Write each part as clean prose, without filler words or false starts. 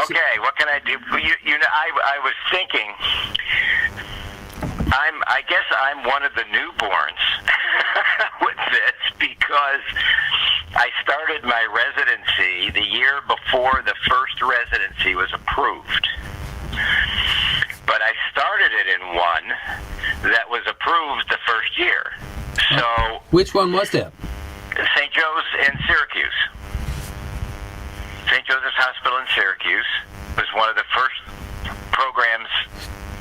Okay, what can I do? I was thinking, I guess I'm one of the newborns with this because I started my residency the year before the first residency was approved. But I started it in one that was approved the first year. So, which one was that? St. Joe's in Syracuse. St. Joseph's Hospital in Syracuse was one of the first programs,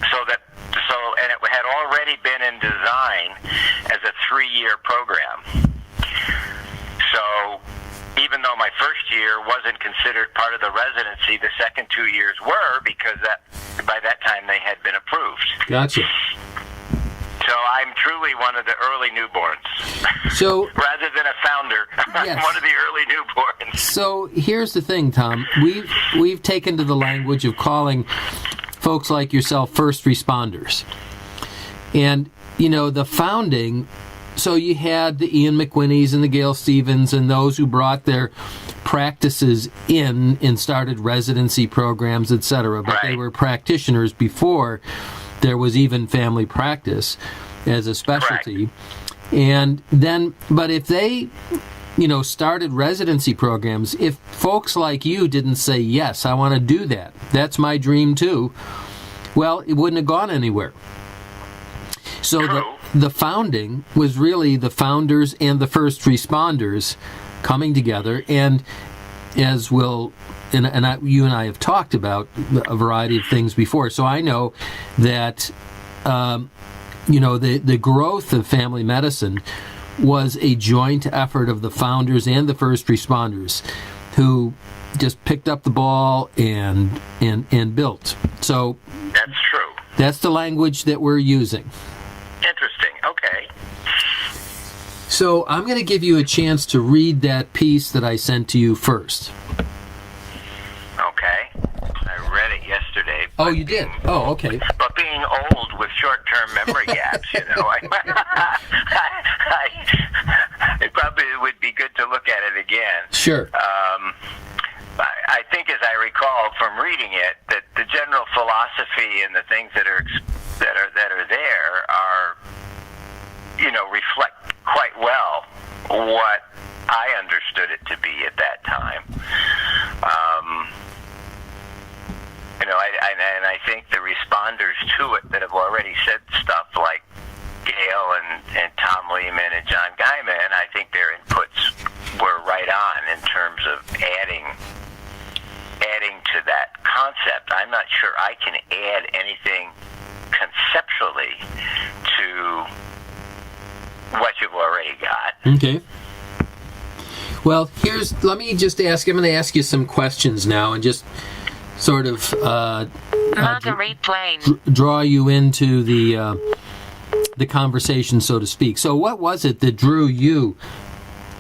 and it had already been in design as a 3-year program. So even though my first year wasn't considered part of the residency, the second 2 years were, because by that time they had been approved. Gotcha. So I'm truly one of the early newborns. So rather than a founder, yes. I'm one of the early newborns. So here's the thing, Tom. We've taken to the language of calling folks like yourself first responders. And, the founding, so you had the Ian McWhinneys and the Gail Stevens and those who brought their practices in and started residency programs, etc. But They were practitioners before there was even family practice as a specialty. Correct. And then, but if they, started residency programs, if folks like you didn't say, yes, I want to do that, that's my dream too, well, it wouldn't have gone anywhere. So the founding was really the founders and the first responders coming together, and as you and I have talked about a variety of things before, so I know that the growth of family medicine was a joint effort of the founders and the first responders who just picked up the ball and built. So that's true. That's the language that we're using. Interesting. Okay. So I'm going to give you a chance to read that piece that I sent to you first. Okay. I read it yesterday. Oh, you did? Oh, okay. But being old with short-term memory gaps, it probably would be good to look at it again. Sure. I think, as I recall from reading it, that the general philosophy and the things that are there are, reflect quite well what I understood it to be at that time. And I think the responders to it that have already said stuff like Gail and Tom Lehman and John Guyman, I think their inputs were right on in terms of adding to that concept. I'm not sure I can add anything conceptually to what you've already got. Okay. Well, let me just ask, I'm going to ask you some questions now and just sort of draw you into the conversation, so to speak. So what was it that drew you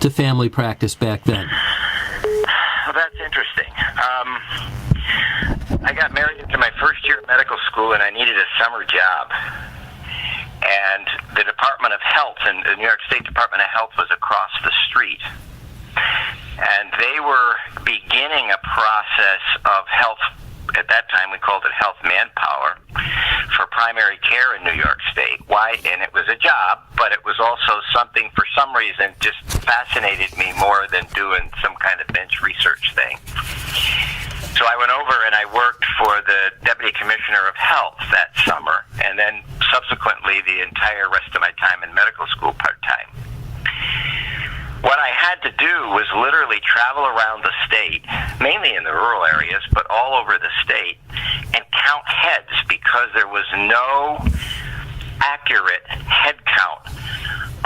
to family practice back then? Well, that's interesting. I got married into my first year of medical school, and I needed a summer job. And the Department of Health, and the New York State Department of Health, was across the street. And they were beginning a process of health. At that time, we called it health manpower for primary care in New York State. Why? And it was a job, but it was also something, for some reason, just fascinated me more than doing some kind of bench research thing. So I went over and I worked for the Deputy Commissioner of Health that summer, and then subsequently the entire rest of my time in medical school part-time. What I had to do was literally travel around the state, mainly in the rural areas, but all over the state, and count heads, because there was no accurate head count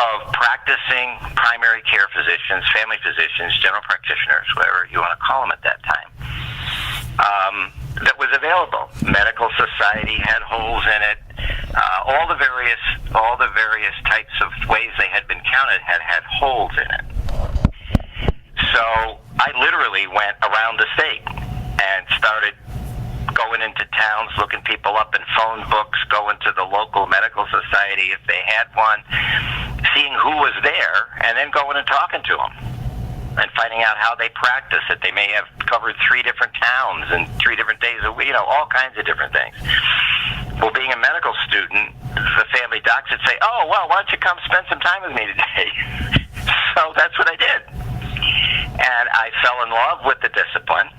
of practicing primary care physicians, family physicians, general practitioners, whatever you want to call them at that time, that was available. Medical Society had holes in it. All the various types of ways they had been counted had holes in it. So I literally went around the state and started going into towns, looking people up in phone books, going to the local medical society if they had one, seeing who was there, and then going and talking to them. and finding out how they practice it. They may have covered 3 different towns and 3 different days a week, all kinds of different things. Well, being a medical student, the family docs would say, "Oh, well, why don't you come spend some time with me today?" So that's what I did. And I fell in love with the discipline.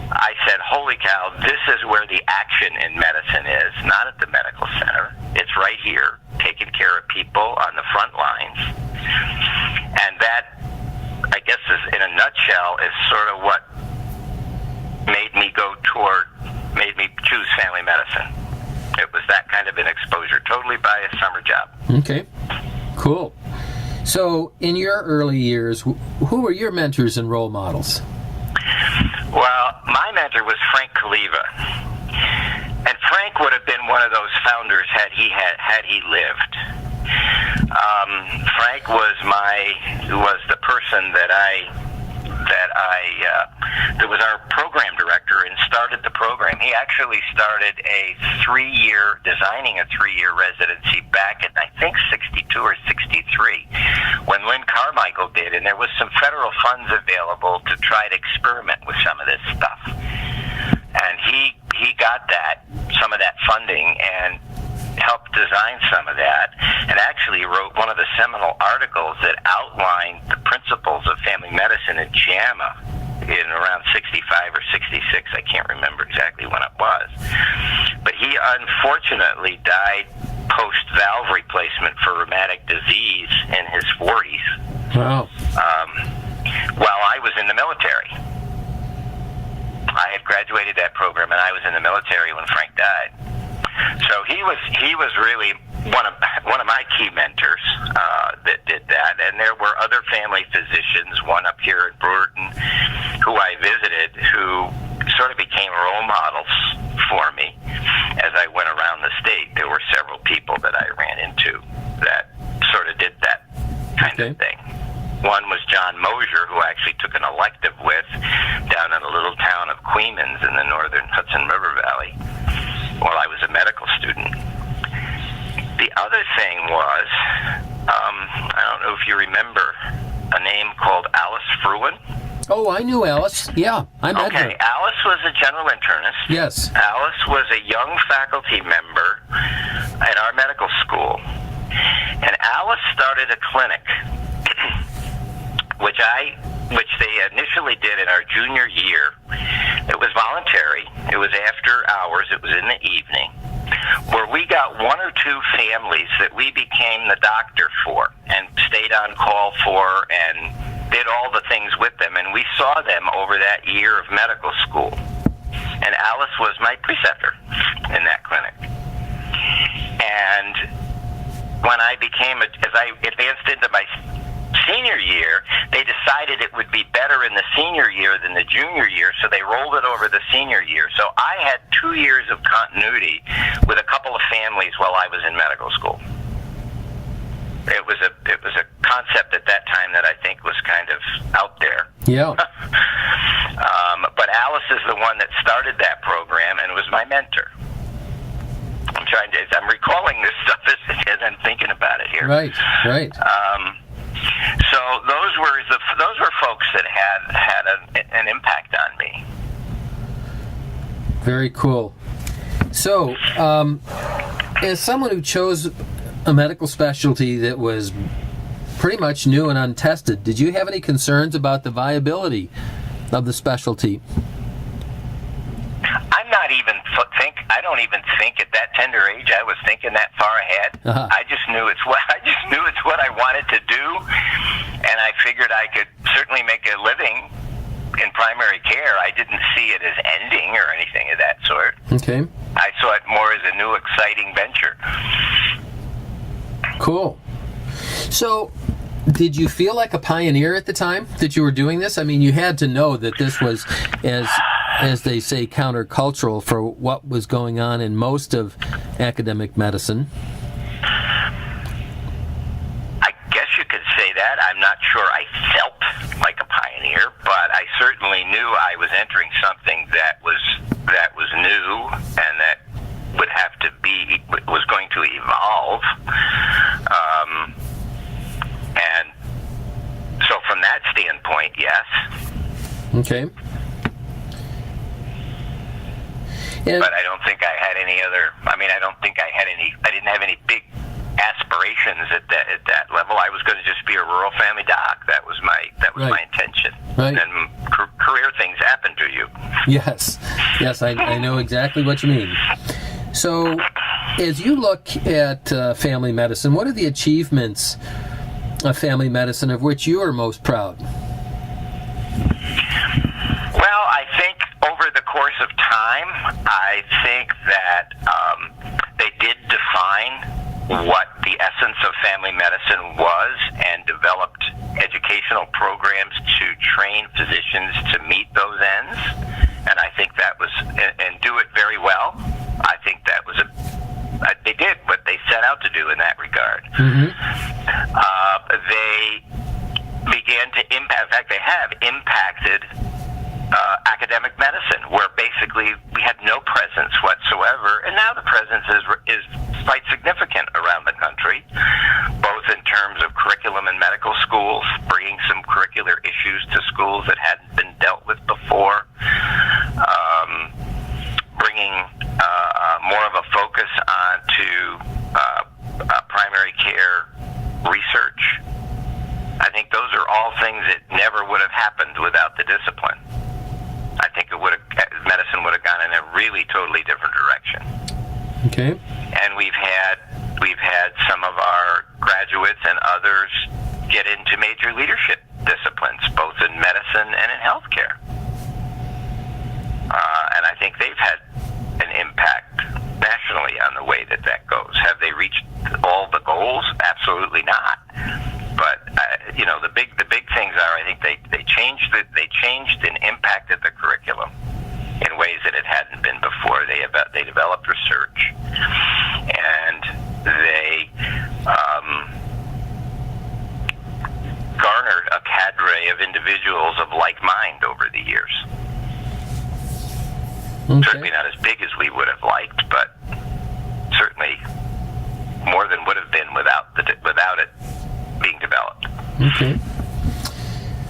I said, holy cow, this is where the action in medicine is, not at the medical center. It's right here, taking care of people on the front lines. And that, I guess, is, in a nutshell, is sort of what made me choose family medicine. It was that kind of an exposure, totally by a summer job. Okay, cool. So, in your early years, who were your mentors and role models? Well, my mentor was Frank Kaliva, and Frank would have been one of those founders had he lived. Frank was the person that was our program director and started the program. He actually started designing a 3-year residency back in, I think, 62 or 63, when Lynn Carmichael did, and there was some federal funds available to try to experiment with some of this stuff. And he got some of that funding and helped design some of that, and actually wrote one of the seminal articles that outlined the principles of family medicine in JAMA in around 65 or 66. I can't remember exactly when it was. But he unfortunately died post-valve replacement for rheumatic disease in his 40s. Wow. While I was in the military. I had graduated that program, and I was in the military when Frank died. So he was really one of my key mentors that did that, and there were other family physicians, one up here at Brewerton, who I visited, who sort of became role models for me as I went around the state. There were several people that I ran into that sort of did that kind of thing. One was John Mosier, who I actually took an elective with down in a little town of Queens in the northern Hudson River Valley while I was a medical student. The other thing was, I don't know if you remember a name called Alice Fruin. Oh, I knew Alice. Yeah, I met her. Okay, Alice was a general internist. Yes. Alice was a young faculty member at our medical school. And Alice started a clinic, which they initially did in our junior year. It was voluntary. It was after hours. It was in the evening, where we got 1 or 2 families that we became the doctor for and stayed on call for and did all the things with them. And we saw them over that year of medical school. And Alice was my preceptor in that clinic. And when as I advanced into my senior year, they decided it would be better in the senior year than the junior year, so they rolled it over the senior year. So I had 2 years of continuity with a couple of families while I was in medical school. It was a concept at that time that I think was kind of out there. Yeah. But Alice is the one that started that program and was my mentor. I'm recalling this stuff as I'm thinking about it here. Right. So those were folks that had an impact on me. Very cool. So, as someone who chose a medical specialty that was pretty much new and untested, did you have any concerns about the viability of the specialty? I don't even think at that tender age I was thinking that far ahead. Uh-huh. I just knew it's what I wanted to do, and I figured I could certainly make a living in primary care. I didn't see it as ending or anything of that sort. Okay. I saw it more as a new, exciting venture. Cool. So, did you feel like a pioneer at the time that you were doing this? I mean, you had to know that this was, as they say, countercultural for what was going on in most of academic medicine. I guess you could say that. I'm not sure I felt like a pioneer, but I certainly knew I was entering something that was new and that was going to evolve. And so from that standpoint, Okay. And, but I don't think I had any other. I mean, I don't think I had any. I didn't have any big aspirations at that level. I was going to just be a rural family doc. That was my my intention. Right. And career things happen to you. Yes, I know exactly what you mean. So, as you look at family medicine, what are the achievements of family medicine of which you are most proud? Well, I think over the course of time, I think that they did define what the essence of family medicine was and developed educational programs to train physicians to meet those ends. And I think that was, and do it very well. I think that was they did what they set out to do in that regard. Mm-hmm. They began to impact, in fact, they have impacted academic medicine, where basically we had no presence whatsoever, and now the presence is quite significant around the country, both in terms of curriculum in medical schools, bringing some curricular issues to schools that hadn't been dealt with before, bringing more of a focus onto primary care research. I think those are all things that never would have happened without the discipline. I think medicine would have gone in a really totally different direction. Okay. And we've had some of our graduates and others get into major leadership disciplines, both in medicine and in healthcare. And I think they've had an impact nationally on the way that goes. Have they reached all the goals? Absolutely not. But the big things are, I think they changed and impacted the curriculum in ways that it hadn't been before. They developed research, and they garnered a cadre of individuals of like mind over the years. Okay. Certainly not as big as we would have liked, but certainly more than would have been without it being developed. Okay.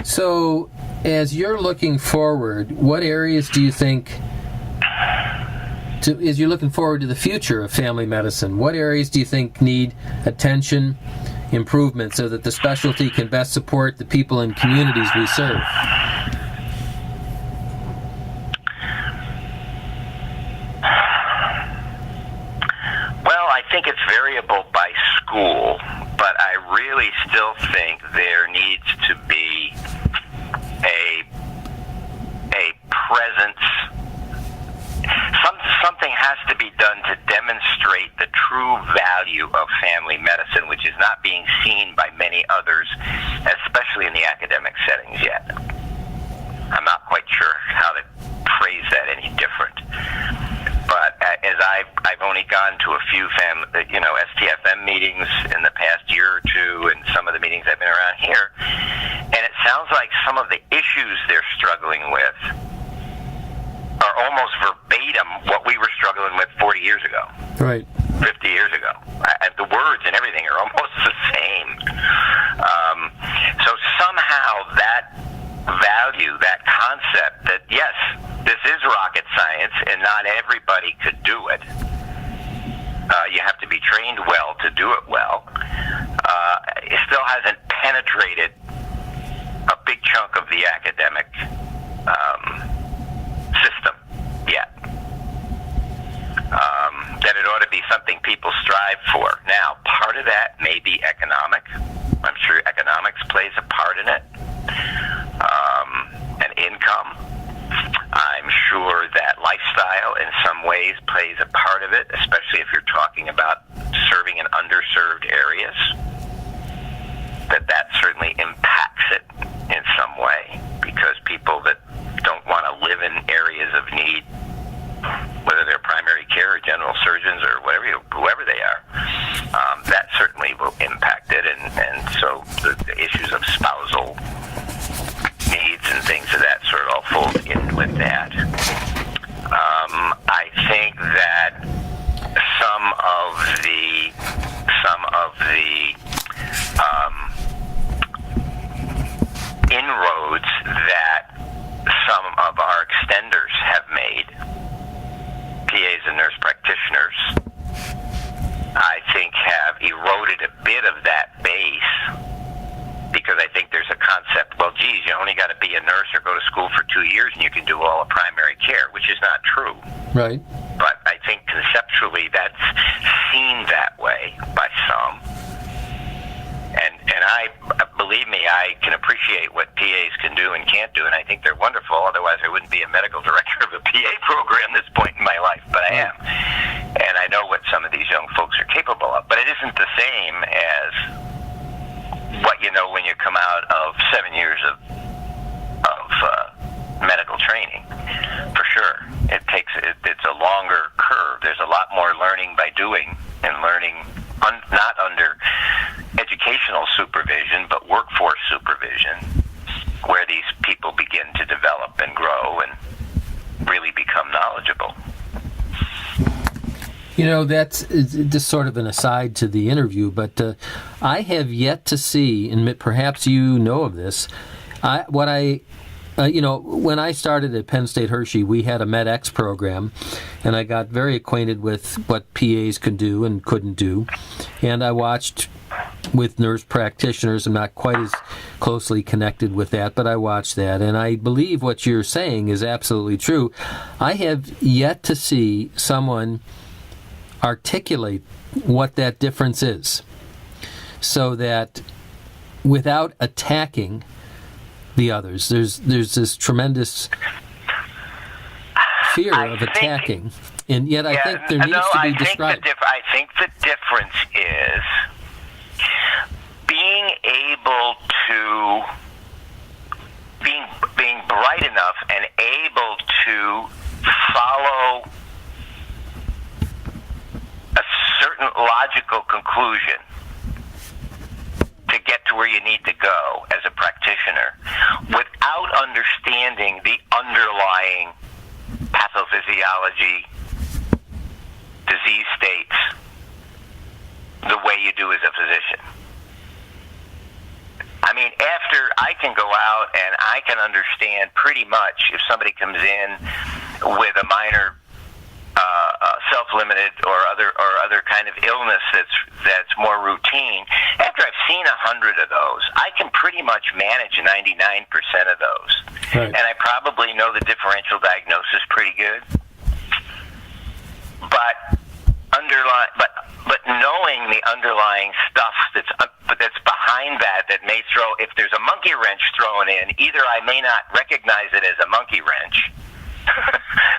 So, as you're looking forward, what areas do you think, as you're looking forward to the future of family medicine, what areas do you think need attention, improvement, so that the specialty can best support the people and communities we serve? Well, I think it's variable by school, but I really still think there needs to be a presence. Something has to be done to demonstrate the true value of family medicine, which is not being seen by many others, especially in the academic settings yet. I'm not quite sure how to phrase that any different. But as I've only gone to a few STFM meetings in the past year or two, and some of the meetings I've been around here, and it sounds like some of the issues they're struggling with are almost verbatim what we were struggling with 40 years ago. Right. 50 years ago. The words and everything are almost the same. So somehow that value, that concept that, yes, this is rocket science and not everybody could do it. You have to be trained well to do it well. It still hasn't penetrated a big chunk of the academic system yet. That it ought to be something people strive for. Now, part of that may be economic. I'm sure economics plays a part in it. And income. I'm sure that lifestyle in some ways plays a part of it, especially if you're talking about serving in underserved areas. That certainly impacts it in some way, because people that don't want to live in areas of need, whether they're primary care or general surgeons or whoever they are, that certainly will impact it. And so the issues of spousal needs and things of that sort all fold in with that. I think that some of the inroads that a nurse or go to school for 2 years and you can do all of primary care, which is not true. Right. But I think conceptually that's seen that way by some. And I, believe me, I can appreciate what PAs can do and can't do, and I think they're wonderful. Otherwise, I wouldn't be a medical director of a PA program at this point in my life, but I am. And I know what some of these young folks are capable of. But it isn't the same as what you know when you come out of 7 years of medical training, for sure. It's a longer curve. There's a lot more learning by doing, and learning not under educational supervision, but workforce supervision, where these people begin to develop and grow and really become knowledgeable. You know, that's just sort of an aside to the interview, but I have yet to see, and perhaps you know of this, when I started at Penn State Hershey, we had a MedX program, and I got very acquainted with what PAs could do and couldn't do. And I watched with nurse practitioners. I'm not quite as closely connected with that, but I watched that. And I believe what you're saying is absolutely true. I have yet to see someone articulate what that difference is, so that without attacking the others, there's this tremendous fear of attacking, and yet I think there needs to be described. I think the difference is being able to being bright enough and able to follow a certain logical conclusion to get to where you need to go as a practitioner without understanding the underlying pathophysiology, disease states, the way you do as a physician. I mean, after I can go out and I can understand pretty much if somebody comes in with a minor self-limited or other kind of illness that's more routine. After I've seen 100 of those, I can pretty much manage 99% of those, right. And I probably know the differential diagnosis pretty good. But knowing the underlying stuff that's behind that may throw. If there's a monkey wrench thrown in, either I may not recognize it as a monkey wrench.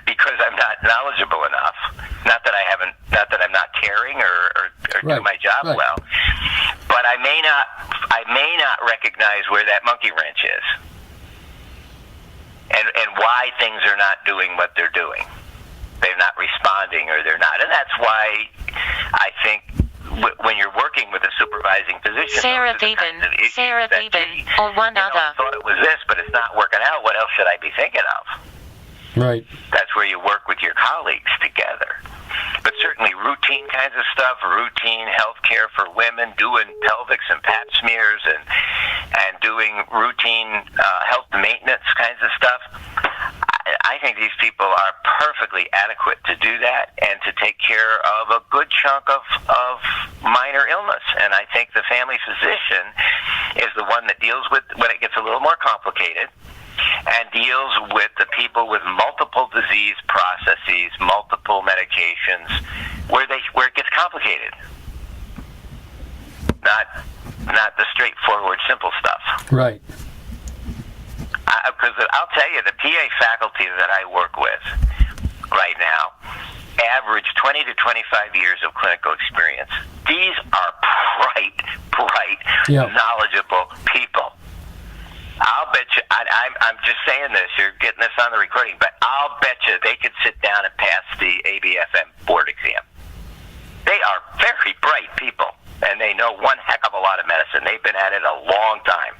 Because I'm not knowledgeable enough. Not that I'm not caring or right. do my job right. well. But I may not recognize where that monkey wrench is. And why things are not doing what they're doing. They're not responding, or they're not. And that's why I think when you're working with a supervising physician, Sarah Beeben, or one other. I thought it was this, but it's not working out. What else should I be thinking of? Right. That's where you work with your colleagues together. But certainly routine kinds of stuff, routine health care for women, doing pelvics and pap smears and doing routine health maintenance kinds of stuff. I think these people are perfectly adequate to do that and to take care of a good chunk of minor illness. And I think the family physician is the one that deals with when it gets a little more complicated, and deals with the people with multiple disease processes, multiple medications, where it gets complicated. Not the straightforward, simple stuff. Right. Because I'll tell you, the PA faculty that I work with right now average 20 to 25 years of clinical experience. These are bright, yep. knowledgeable people. I'll bet you, I'm just saying this, you're getting this on the recording, but I'll bet you they could sit down and pass the ABFM board exam. They are very bright people, and they know one heck of a lot of medicine. They've been at it a long time.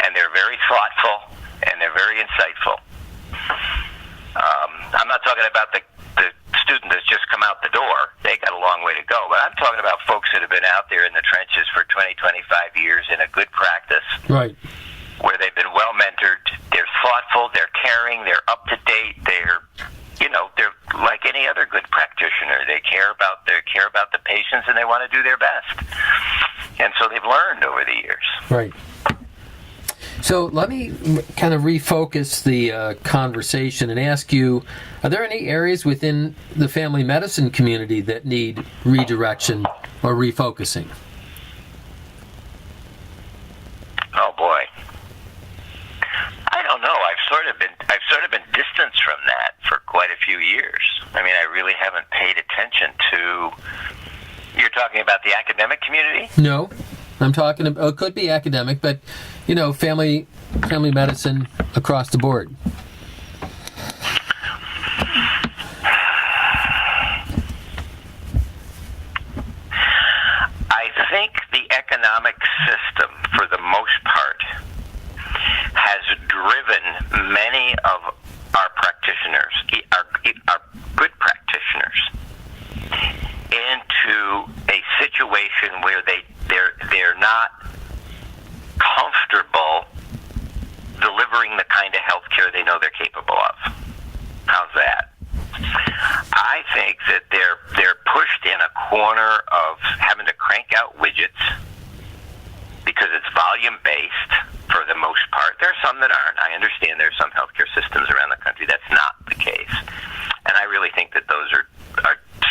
And they're very thoughtful, and they're very insightful. I'm not talking about the student that's just come out the door. They got a long way to go. But I'm talking about folks that have been out there in the trenches for 20, 25 years in a good practice. Right. Where they've been well mentored. They're thoughtful. They're caring. They're up to date. They're like any other good practitioner. They care about the patients, and they want to do their best. And so they've learned over the years. Right. So let me kind of refocus the conversation and ask you, are there any areas within the family medicine community that need redirection or refocusing? Oh boy, I don't know. I've sort of been distanced from that for quite a few years. I mean, I really haven't paid attention to. You're talking about the academic community? No, I'm talking about, it could be academic, but, family medicine across the board. I think the economic system, for the most part, has driven many of our practitioners, our good practitioners, into a situation where they're not comfortable delivering the kind of health care they know they're capable of. How's that? I think that they're pushed in a corner of having to crank out widgets because it's volume based for the most part. There are some that aren't. I understand there are some healthcare systems around the country that's not the case, and I really think that those are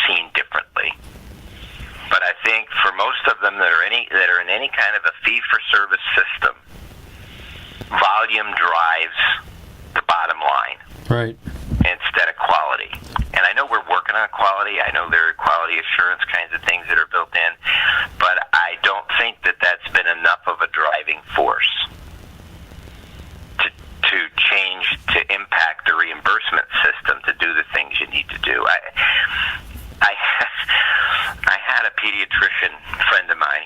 seen differently. But I think for most of them that are in any kind of a fee-for-service system, volume drives the bottom line, right, instead of quality. And I know we're working on quality. I know there are quality assurance kinds of things that are built in, but I don't think that that's been enough of a driving force to change, to impact the reimbursement system to do the things you need to do. I had a pediatrician friend of mine.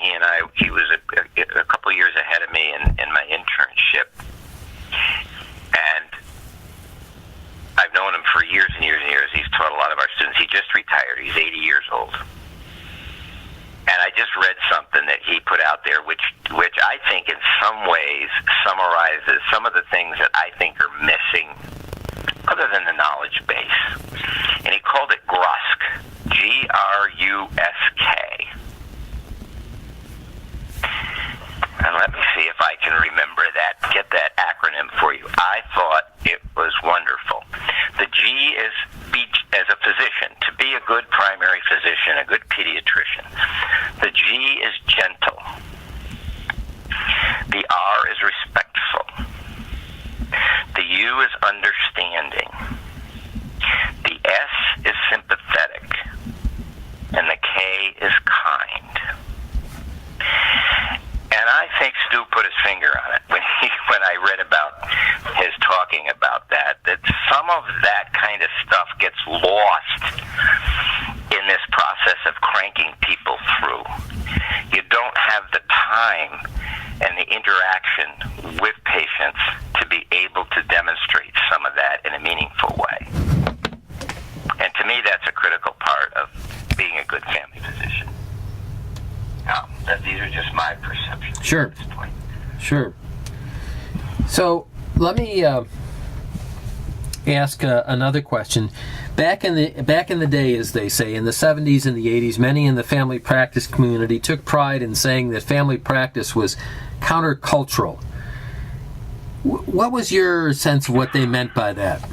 He was a couple years ahead of me in my internship, and I've known him for years and years and years. He's taught a lot of our students. He just retired. He's 80 years old. And I just read something that he put out there, which I think in some ways summarizes some of the things that I think are missing, other than the knowledge base. And he called it GRUSK, G-R-U-S-K. And let me see if I can remember that, get that acronym for you. I thought it was wonderful. The G is be, as a physician, to be a good primary physician, a good pediatrician. The G is gentle. The R is respectful. The U is understanding. The S is sympathetic. And the K is kind. And I think Stu put his finger on it when I read about his talking about that some of that kind of stuff gets lost in this process of cranking people through. You don't have the time and the interaction with patients to be able to demonstrate some of that in a meaningful way. And to me, that's a critical part of being a good family physician. These are just my perceptions. Sure. At this point. Sure. So let me ask another question. Back in the day, as they say, in the 70s and the 80s, many in the family practice community took pride in saying that family practice was countercultural. What was your sense of what they meant by that?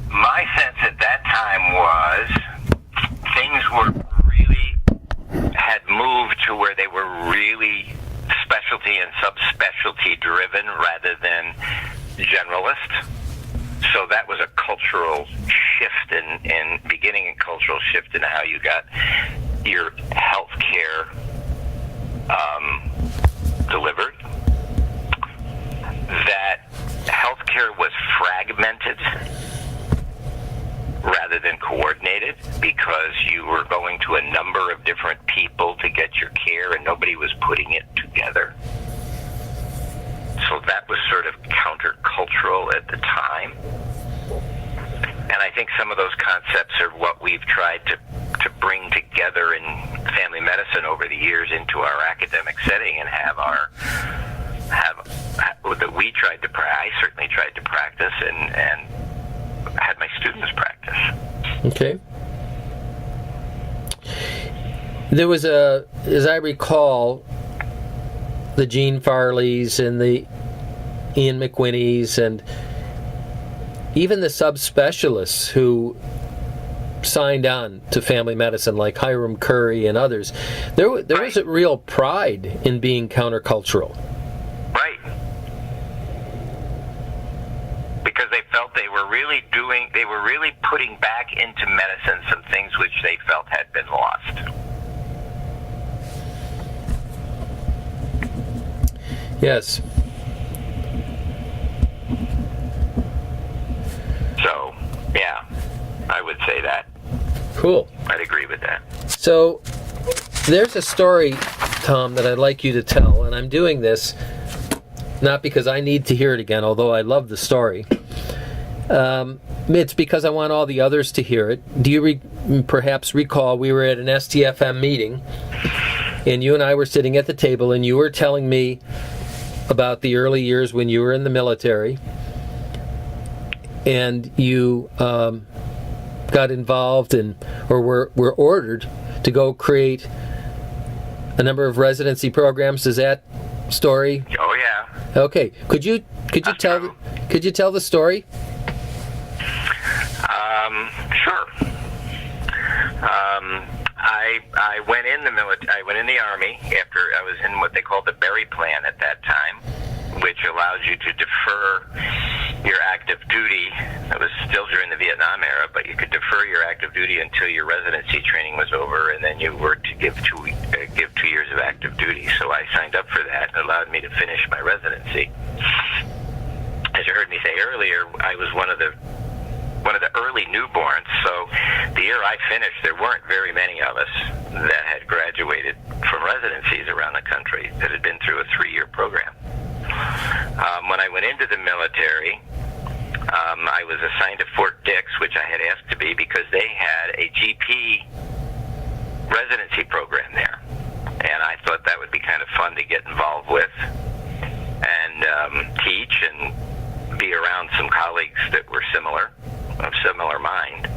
My sense at that time was things had moved to where they were really specialty and subspecialty driven rather than generalist. So that was a cultural shift in beginning a cultural shift in how you got your health care delivered. That healthcare was fragmented rather than coordinated because you were going to a number of different people to get your care and nobody was putting it together. So that was sort of countercultural at the time. And I think some of those concepts are what we've tried to bring together in family medicine over the years into our academic setting and that we tried to I certainly tried to practice and had my students practice. Okay. There was as I recall, the Gene Farleys and the Ian McWhinneys and even the subspecialists who signed on to family medicine, like Hiram Curry and others. There was a real pride in being countercultural. Right. Because they felt they were really putting back into medicine some things which they felt had been lost. Yes. So, yeah, I would say that. Cool. I'd agree with that. So, there's a story, Tom, that I'd like you to tell, and I'm doing this not because I need to hear it again, although I love the story. It's because I want all the others to hear it. Do you perhaps recall we were at an STFM meeting, and you and I were sitting at the table, and you were telling me about the early years when you were in the military, and you got involved in, or were ordered to go create a number of residency programs. Is that story? Oh yeah. Okay. Could you tell the story? Sure. I went in the military. I went in the Army after I was in what they called the Berry Plan at that time, which allowed you to defer your active duty. It was still during the Vietnam era, but you could defer your active duty until your residency training was over, and then you were to give 2 years of active duty. So I signed up for that. It allowed me to finish my residency. As you heard me say earlier, I was one of the early newborns, so the year I finished, there weren't very many of us that had graduated from residencies around the country that had been through a 3-year program. When I went into the military, I was assigned to Fort Dix, which I had asked to be because they had a GP residency program there, and I thought that would be kind of fun to get involved with and teach and be around some colleagues that were of similar mind.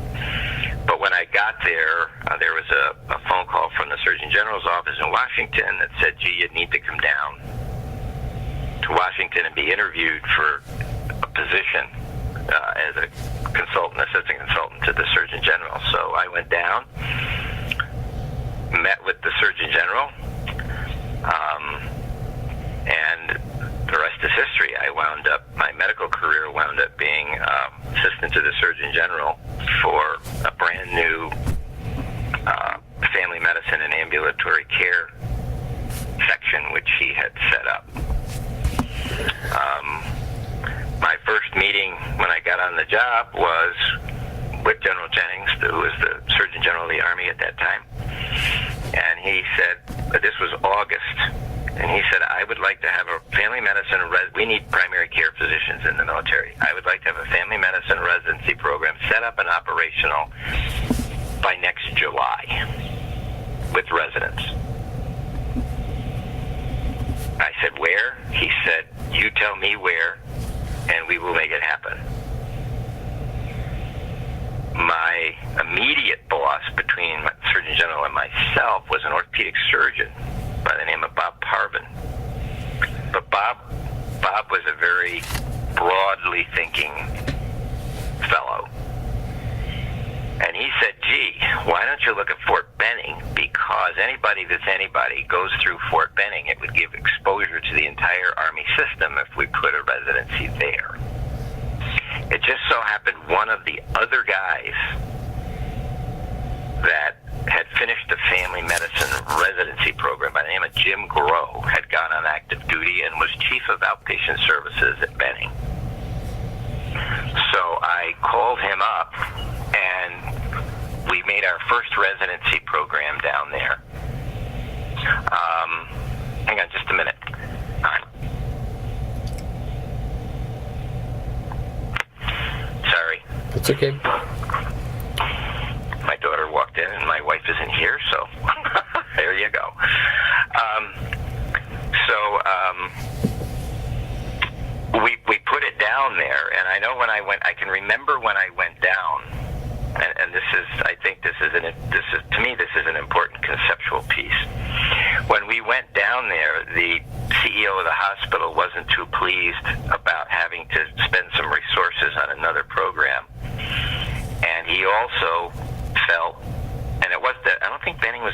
But when I got there, there was a phone call from the Surgeon General's office in Washington that said, gee, you need to come down to Washington and be interviewed for a position as a assistant consultant to the Surgeon General. So I went down, met with the Surgeon General, and the rest is history. My medical career wound up being assistant to the Surgeon General for a brand new family medicine and ambulatory care section which he had set up. My first meeting when I got on the job was with General Jennings, who was the Surgeon General of the Army at that time. And he said, this was August, and he said, I would like to have a family medicine, we need primary care physicians in the military. I would like to have a family medicine residency program set up and operational by next July with residents. I said, where? He said, you tell me where, and we will make it happen. My immediate boss between my Surgeon General and myself was an orthopedic surgeon by the name of Bob Parvin. But Bob was a very broadly thinking fellow. And he said, gee, why don't you look at Fort Benning? Because anybody that's anybody goes through Fort Benning. It would give exposure to the entire Army system if we put a residency there. It just so happened one of the other guys that had finished the family medicine residency program by the name of Jim Grow had gone on active duty and was chief of outpatient services at Benning. So I called him up and we made our first residency program down there. Hang on just a minute. Sorry. It's okay. My daughter walked in, and my wife isn't here, so there you go. We put it down there, and I know when I can remember when I went down, and to me this is an important conceptual piece.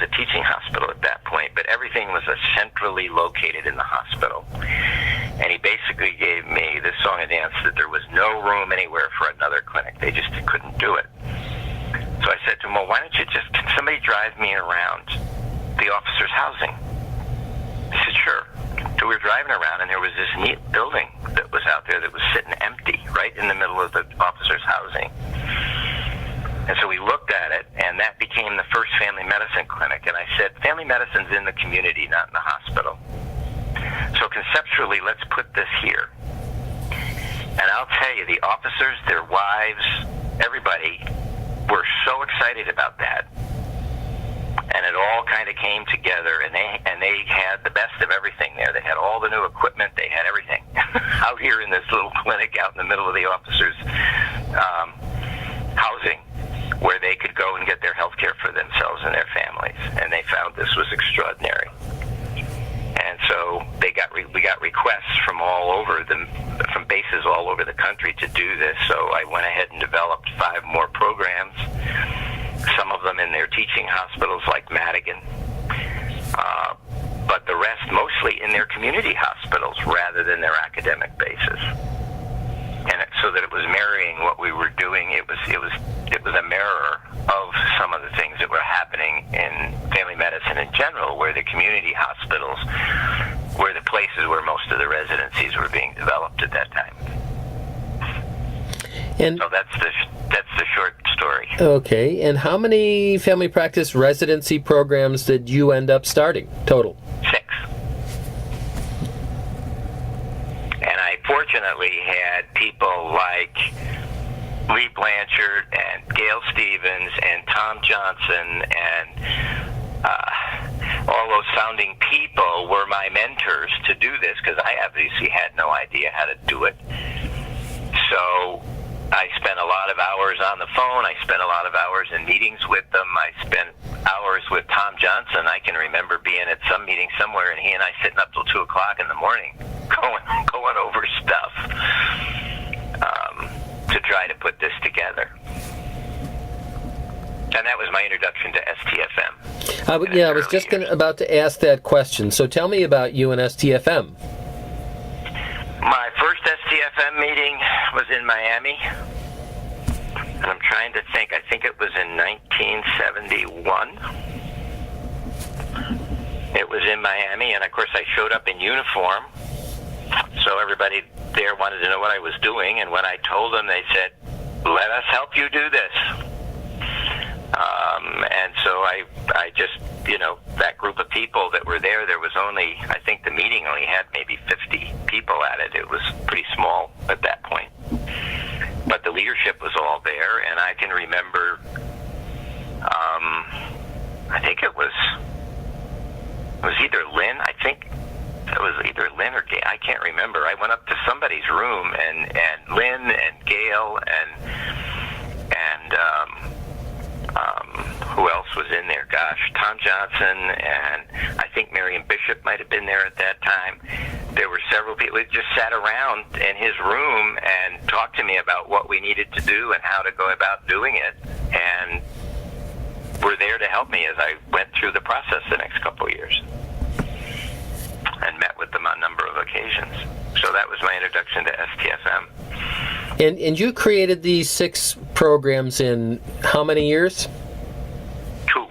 a teaching hospital at that point, but everything was centrally located in the hospital. And he basically gave me this song and dance that there was no room anywhere for another clinic. They just couldn't do it. So I said to him, well, why don't you can somebody drive me around the officers' housing? He said, sure. So we were driving around, and there was this neat building that was out there that was sitting empty right in the middle of the officers' housing. And so we looked at it, and that became the first family medicine clinic. And I said, family medicine's in the community, not in the hospital. So conceptually, let's put this here. And I'll tell you, the officers, their wives, everybody were so excited about that. And it all kind of came together, and they had the best of everything there. They had all the new equipment. They had everything out here in this little clinic out in the middle of the officers' housing, where they could go and get their health care for themselves and their families. And they found this was extraordinary. And so we got requests from from bases all over the country to do this. So I went ahead and developed 5 more programs, some of them in their teaching hospitals like Madigan, but the rest mostly in their community hospitals rather than their academic bases. And so that it was marrying what we were doing. It was a mirror of some of the things that were happening in family medicine in general, where the community hospitals were the places where most of the residencies were being developed at that time. And so that's the short story. Okay, and how many family practice residency programs did you end up starting total? 6. And I fortunately had people like Lee Blanchard and Gail Stevens and Tom Johnson and all those founding people were my mentors to do this, because I obviously had no idea how to do it. So I spent a lot of hours on the phone. I spent a lot of hours in meetings with them. I spent hours with Tom Johnson. I can remember being at some meeting somewhere, and he and I sitting up till 2 o'clock in the morning going over stuff to try to put this together. And that was my introduction to STFM. I was just about to ask that question. So tell me about you and STFM. My first STFM meeting was in Miami. And I'm trying to think. I think it was in 1971. It was in Miami, and of course I showed up in uniform. So everybody there wanted to know what I was doing, and when I told them, they said, "Let us help you do this." And so I just, that group of people that were there was only, I think the meeting only had maybe 50 people at it. It was pretty small at that point. But the leadership was all there, and I can remember, I think it was either Lynn, it was either Lynn or Gail, I can't remember. I went up to somebody's room, and Lynn and Gail and who else was in there? Gosh, Tom Johnson, and I think Marion Bishop might have been there at that time. There were several people that just sat around in his room and talked to me about what we needed to do and how to go about doing it, and were there to help me as I went through the process the next couple of years, and met with them on a number of occasions. So that was my introduction to STFM. And you created these 6 programs in how many years? 2.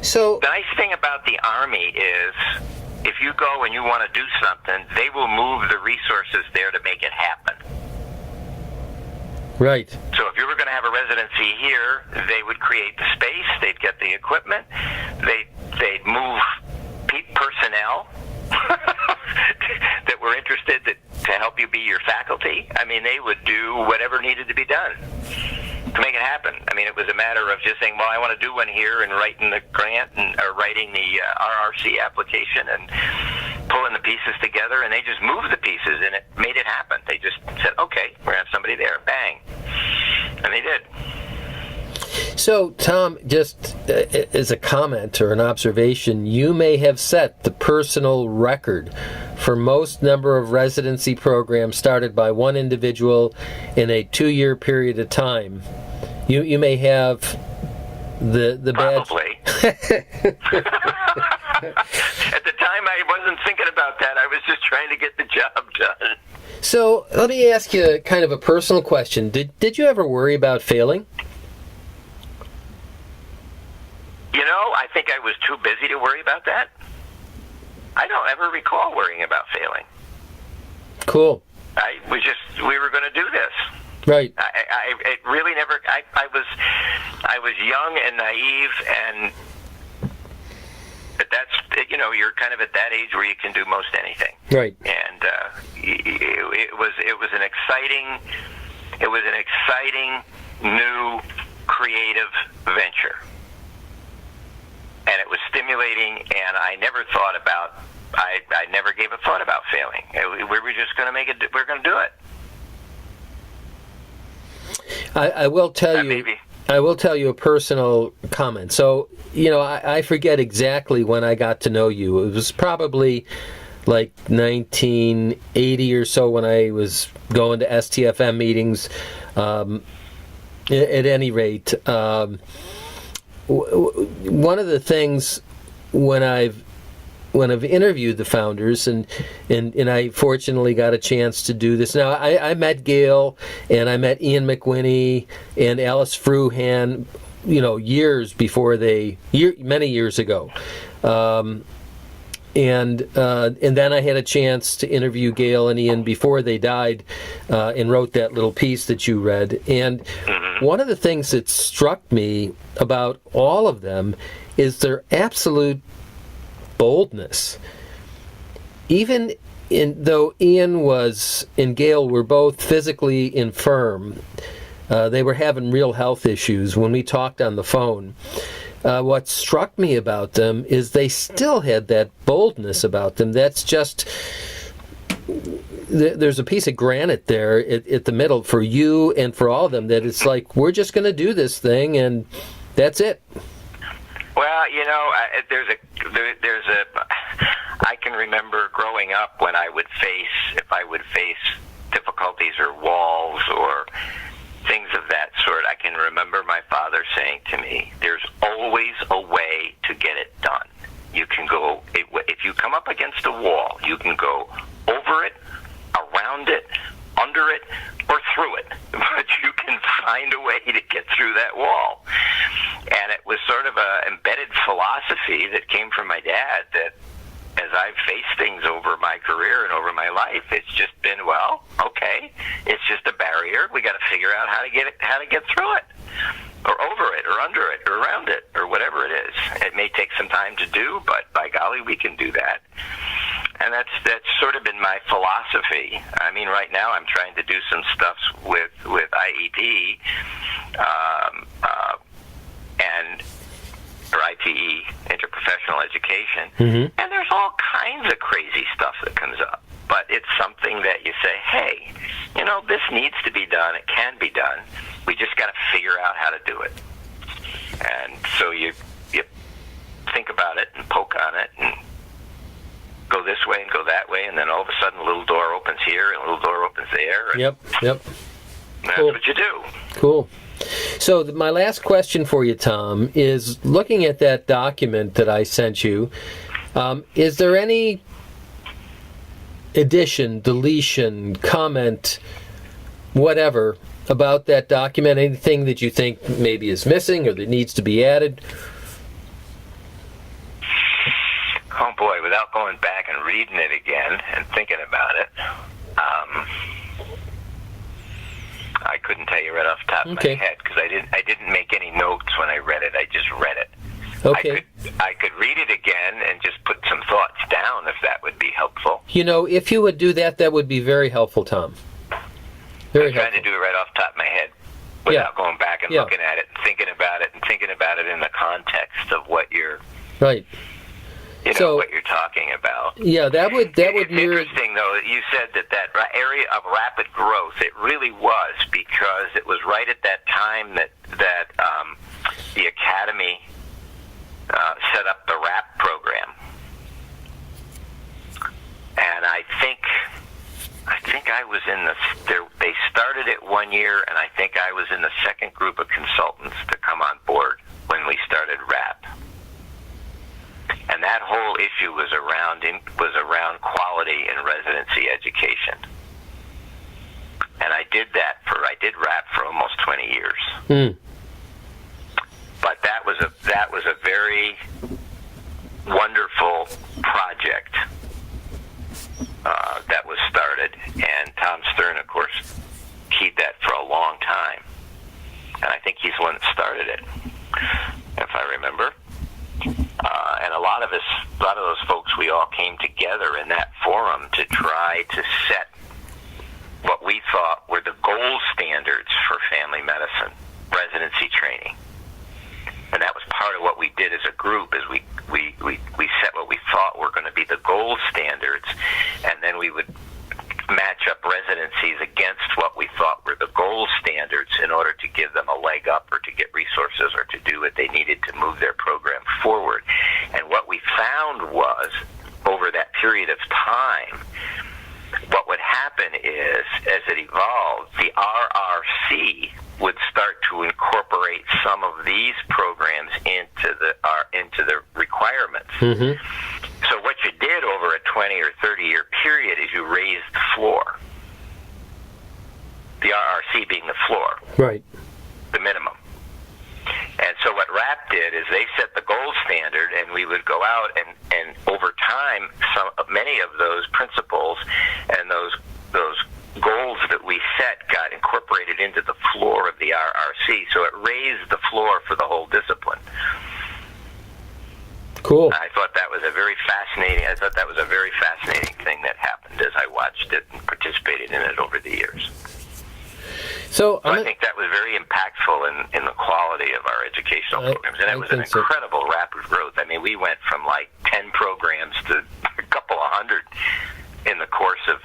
So the nice thing about the Army is, if you go and you want to do something, they will move the resources there to make it happen. Right. So if you were going to have a residency here, they would create the space, they'd get the equipment, they'd move personnel that were interested to help you be your faculty. I mean, they would do whatever needed to be done to make it happen. I mean, it was a matter of just saying, well, I want to do one here, and writing the grant or writing the RRC application and pulling the pieces together, and they just moved the pieces, and it made it happen. They just said, okay, we're going to have somebody there. Bang. And they did. So, Tom, just as a comment or an observation, you may have set the personal record for most number of residency programs started by one individual in a 2-year period of time. You may have the badge. Probably. At the time, I wasn't thinking about that. I was just trying to get the job done. So let me ask you kind of a personal question. Did you ever worry about failing? I think I was too busy to worry about that. I don't ever recall worrying about failing. Cool. We were going to do this. Right. It really never. I was young and naive, and that's you're kind of at that age where you can do most anything. Right. And it was an exciting new creative venture, and it was stimulating. And I never thought about. I never gave a thought about failing. We were just going to make it. We're going to do it. I will tell you. Maybe. I will tell you a personal comment. So, I forget exactly when I got to know you. It was probably like 1980 or so when I was going to STFM meetings. At any rate, one of the things when I've interviewed the founders, and I fortunately got a chance to do this. Now, I met Gail, and I met Ian McWhinney and Alice Fruhan, years before many years ago. And then I had a chance to interview Gail and Ian before they died, and wrote that little piece that you read. And one of the things that struck me about all of them is their absolute boldness. Even though Ian and Gail were both physically infirm, they were having real health issues when we talked on the phone. What struck me about them is they still had that boldness about them. That's just, there's a piece of granite there at the middle for you and for all of them, that it's like, we're just going to do this thing and that's it. Well, I can remember growing up when if I would face difficulties or walls or things of that sort, I can remember my father saying to me, there's always a way to get it done. You can go, if you come up against a wall, you can go over it, around it, under it, or through it. But you can find a way to get through that wall. And it was sort of an embedded philosophy that came from my dad, that as I've faced things over my career and over my life, it's just been, well, okay, it's just a barrier. We got to figure out how to get through it, or over it, or under it, or around it, or whatever it is. It may take some time to do, but by golly, we can do that. And that's sort of been my philosophy. I mean, right now I'm trying to do some stuff with IEP, or IPE, interprofessional education, and there's all kinds of crazy stuff that comes up. But it's something that you say, hey, this needs to be done. It can be done. We just got to figure out how to do it. And so you think about it and poke on it and go this way and go that way, and then all of a sudden a little door opens here and a little door opens there. And Yep. That's Cool. what you do. Cool. So my last question for you, Tom, is looking at that document that I sent you, is there any addition, deletion, comment, whatever, about that document? Anything that you think maybe is missing or that needs to be added? Oh boy, without going back and reading it again and thinking about it, I couldn't tell you right off the top of my head, because I didn't make any notes when I read it. I just read it. Okay. I could read it again and just put some thoughts down, if that would be helpful. If you would do that, that would be very helpful, Tom. Very helpful. I'm trying to do it right off the top of my head without going back and looking at it and thinking about it in the context of what you're right. What you're talking about. Yeah, that would mirror. Interesting, though, that you said that area of rapid growth. It really was, because it was right at that time that the Academy set up the RAP program, and I think I was in they started it one year, and I think I was in the second group of consultants to come on board when we issue was around quality in residency education, and I did rap for almost 20 years. Mm. But that was a very wonderful project that was started, and Tom Stern, of course, keyed that for a long time, and I think he's the one that started it, if I remember. And a lot of those folks, we all came together in that forum to try to set what we thought were the gold standards for family medicine residency training. And that was part of what we did as a group, is we set what we thought were going to be the gold standards, and then we would match up residencies against what we thought were the gold standards in order to give them a leg up or to get resources or to do what they needed to move their program forward. And what we found was, over that period of time, what would happen is, as it evolved, the RRC would start to incorporate some of these programs into the requirements. Mm-hmm. So what you did over a 20 or 30-year period is you raised the floor. The RRC being the floor. Right. The minimum. And so what RAP did is they set the gold standard, and we would go out and over time, many of those principles and those goals that we set got incorporated into the floor of the RRC. So it raised the floor for the whole discipline. Cool. I thought that was a very fascinating thing that happened as I watched it and participated in it over the years. So I think that was very impactful in the quality of our educational programs, and it was an incredible rapid growth. I mean, we went from like 10 programs to a couple of hundred in the course of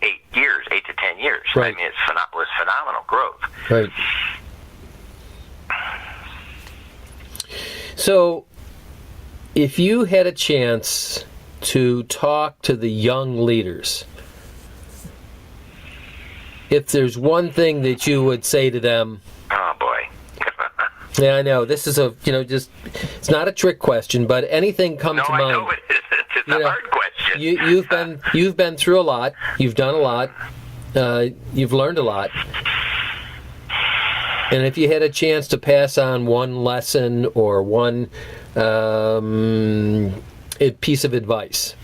8 to 10 years. Right. I mean, it was phenomenal growth. Right. So, if you had a chance to talk to the young leaders, if there's one thing that you would say to them... Oh, boy. Yeah, I know. This is it's not a trick question, but anything come to mind. No, I know it is. It's a hard question. You've been through a lot. You've done a lot. You've learned a lot. And if you had a chance to pass on one lesson or one piece of advice,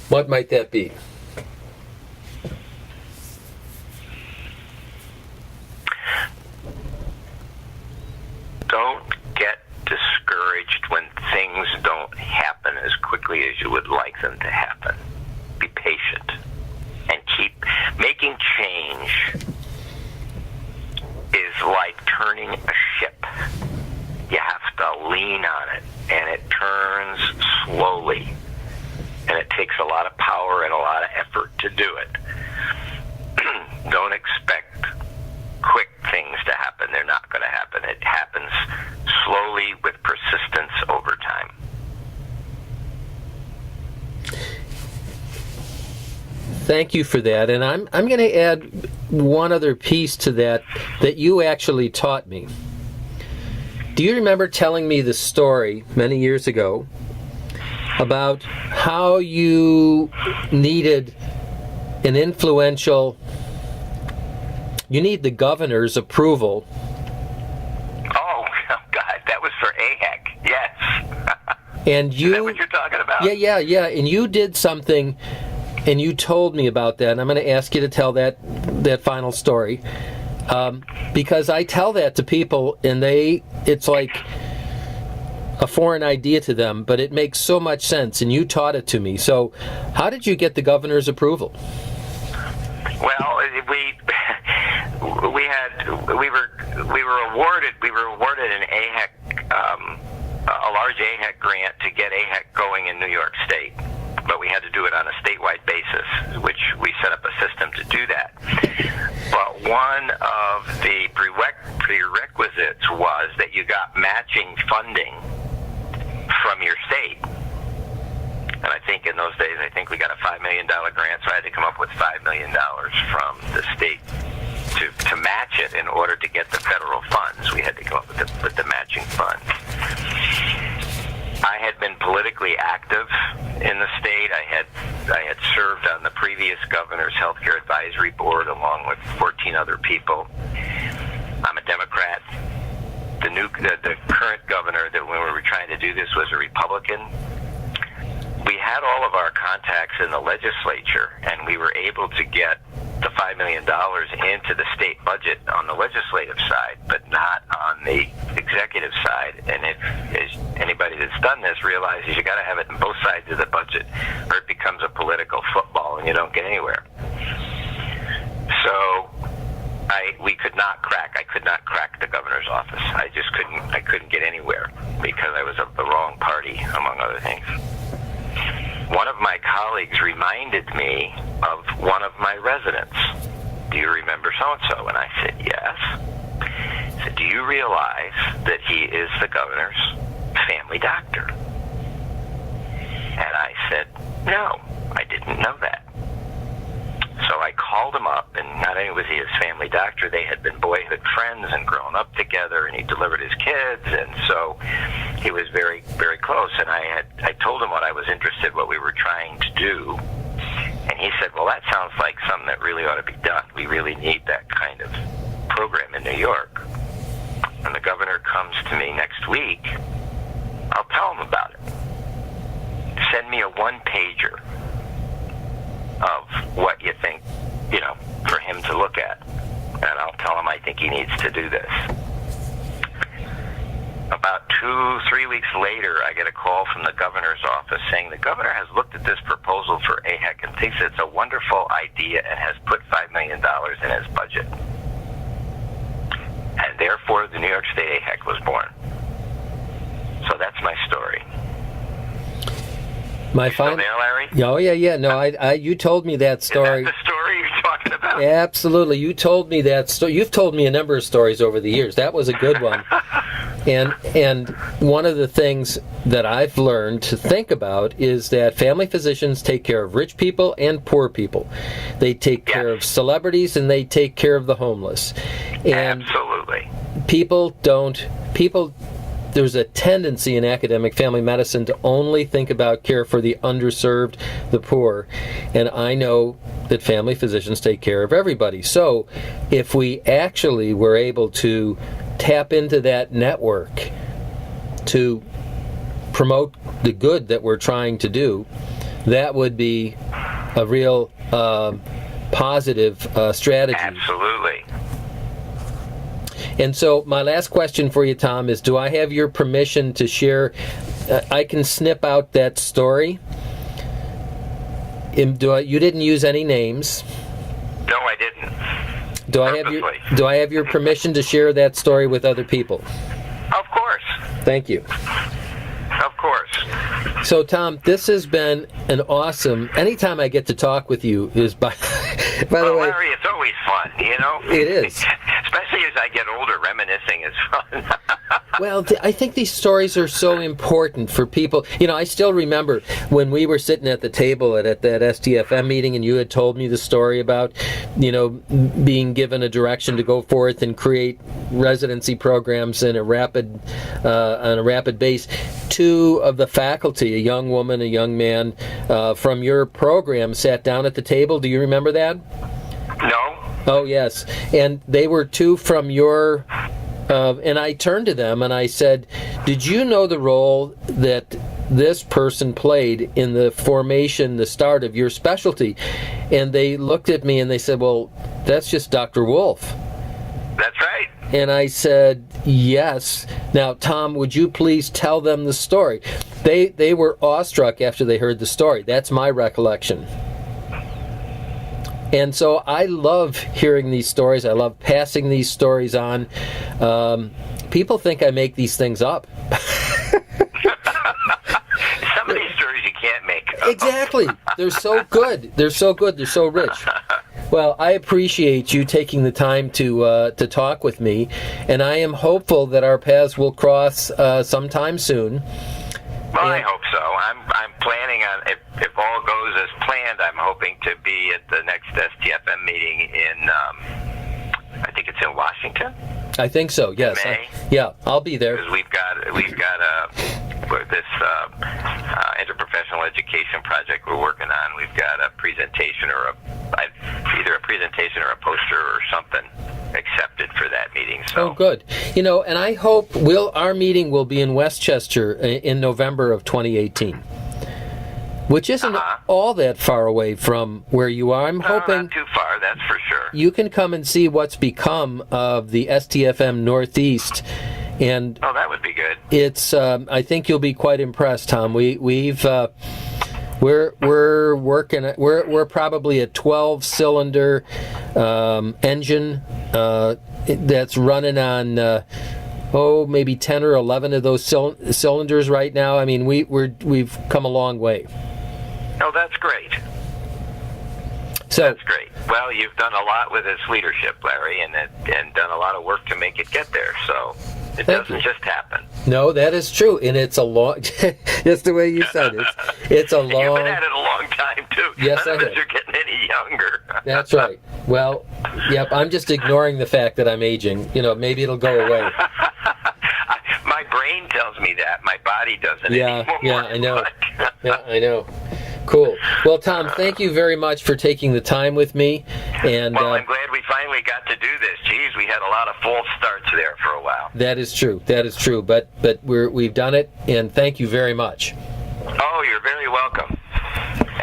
what might that be? Don't get discouraged when things don't happen as quickly as you would like them to happen. Be patient and keep making change. Is like turning a ship. You have to lean on it, and it turns slowly, and it takes a lot of power and a lot of effort to do it. Don't expect quick things to happen. They're not going to happen. It happens slowly with persistence over time. Thank you for that. And I'm going to add one other piece to that you actually taught me. Do you remember telling me the story many years ago about how you needed an influential... You need the governor's approval. Oh, God, that was for AHEC, yes. And you... Is that what you're talking about? Yeah. And you did something, and you told me about that, and I'm going to ask you to tell that final story. Because I tell that to people, and it's like a foreign idea to them, but it makes so much sense, and you taught it to me. So how did you get the governor's approval? Well, we were awarded an AHEC, a large AHEC grant to get AHEC going in New York State, but we had to do it on a statewide basis, which we set up a system to do that. But one of the prerequisites was that you got matching funding from your state. And I think in those days, we got a $5 million grant, so I had to come up with $5 million from the state to match it in order to get the federal funds. We had to come up with the matching funds. I had been politically active in the state. I had served on the previous governor's healthcare advisory board along with 14 other people. I'm a Democrat. The current governor that when we were trying to do this was a Republican. We had all of our contacts in the legislature, and we were able to get the $5 million into the state budget on the legislative side, but not on the executive side. And if anybody that's done this realizes you got to have it in both sides of the budget, or it becomes a political football and you don't get anywhere. So we could not crack. I could not crack the governor's office. I just couldn't. I couldn't get anywhere because I was of the wrong party, among other things. One of my colleagues reminded me of one of my residents. Do you remember so-and-so? And I said, yes. He said, do you realize that he is the governor's family doctor? And I said, no, I didn't know that. So I called him up, and not only was he his family doctor, they had been boyhood friends and grown up together, and he delivered his kids, and so he was very, very close. And I told him what I was interested, what we were trying to do, and he said, well, that sounds like something that really ought to be done. We really need that kind of program in New York. When the governor comes to me next week, I'll tell him about it. Send me a one-pager of what you think, for him to look at. And I'll tell him I think he needs to do this. About 2-3 weeks later, I get a call from the governor's office saying the governor has looked at this proposal for AHEC and thinks it's a wonderful idea and has put $5 million in his budget. And therefore, the New York State AHEC was born. So that's my story. Still there, Larry? Oh, yeah. No, you told me that story. Is that the story you're talking about? Absolutely. You told me that story. You've told me a number of stories over the years. That was a good one. And one of the things that I've learned to think about is that family physicians take care of rich people and poor people. They take care of celebrities, and they take care of the homeless. And absolutely. There's a tendency in academic family medicine to only think about care for the underserved, the poor. And I know that family physicians take care of everybody. So if we actually were able to tap into that network to promote the good that we're trying to do, that would be a real positive strategy. Absolutely. And so my last question for you, Tom, is do I have your permission to share? I can snip out that story. You didn't use any names. No, I didn't. Do I have your permission to share that story with other people? Of course. Thank you. Of course. So, Tom, this has been an awesome. Anytime I get to talk with you is by the way. Larry, it's always fun, It is. Especially as I get older, reminiscing is fun. Well, I think these stories are so important for people. I still remember when we were sitting at the table at that STFM meeting, and you had told me the story about, being given a direction to go forth and create residency programs on a rapid base. Two of the faculty, a young woman, a young man, from your program sat down at the table. Do you remember that? No. Oh, yes. And they were two from your... and I turned to them and I said, did you know the role that this person played in the formation, the start of your specialty? And they looked at me and they said, well, that's just Dr. Wolff. That's right. And I said, yes. Now, Tom, would you please tell them the story? They were awestruck after they heard the story. That's my recollection. And so I love hearing these stories. I love passing these stories on. People think I make these things up. Some of these stories you can't make up. Exactly. They're so good. They're so good. They're so rich. Well, I appreciate you taking the time to talk with me, and I am hopeful that our paths will cross sometime soon. Well, I hope so. I'm planning on, if all goes as planned, I'm hoping to be at the next STFM meeting in, I think it's in Washington. I think so. Yes. May. Yeah, I'll be there. Because we've got this interprofessional education project we're working on. We've got a presentation either a presentation or a poster or something accepted for that meeting. So. Oh, good. And I hope our meeting will be in Westchester in November of 2018, which isn't all that far away from where you are. I'm hoping not too far, that's for sure. You can come and see what's become of the STFM Northeast. And that would be good. It's. I think you'll be quite impressed, Tom. We're working. We're probably a 12-cylinder engine that's running on maybe 10 or 11 of those cylinders right now. I mean, we've come a long way. Oh, that's great. So that's great. Well, you've done a lot with this leadership, Larry, and done a lot of work to make it get there. So. It doesn't just happen. No, that is true, and it's a long. Just the way you said it, it's a long. You've been at it a long time too. Yes, None I of us have. are getting any younger. That's right. Well, yep. I'm just ignoring the fact that I'm aging. Maybe it'll go away. My brain tells me that. My body doesn't Yeah, anymore. yeah, I know. Yeah, I know. Cool. Well, Tom, thank you very much for taking the time with me. And I'm glad we finally got to do this. Geez, we had a lot of false starts there for a while. That is true. That is true. But we've done it, and thank you very much. Oh, you're very welcome.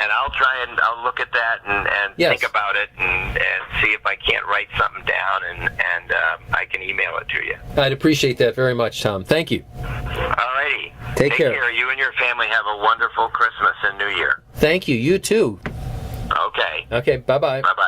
And I'll look at that and Yes. think about it and see if I can't write something down and I can email it to you. I'd appreciate that very much, Tom. Thank you. All righty. Take care. You and your family have a wonderful Christmas and New Year. Thank you. You too. Okay. Okay. Bye-bye. Bye-bye.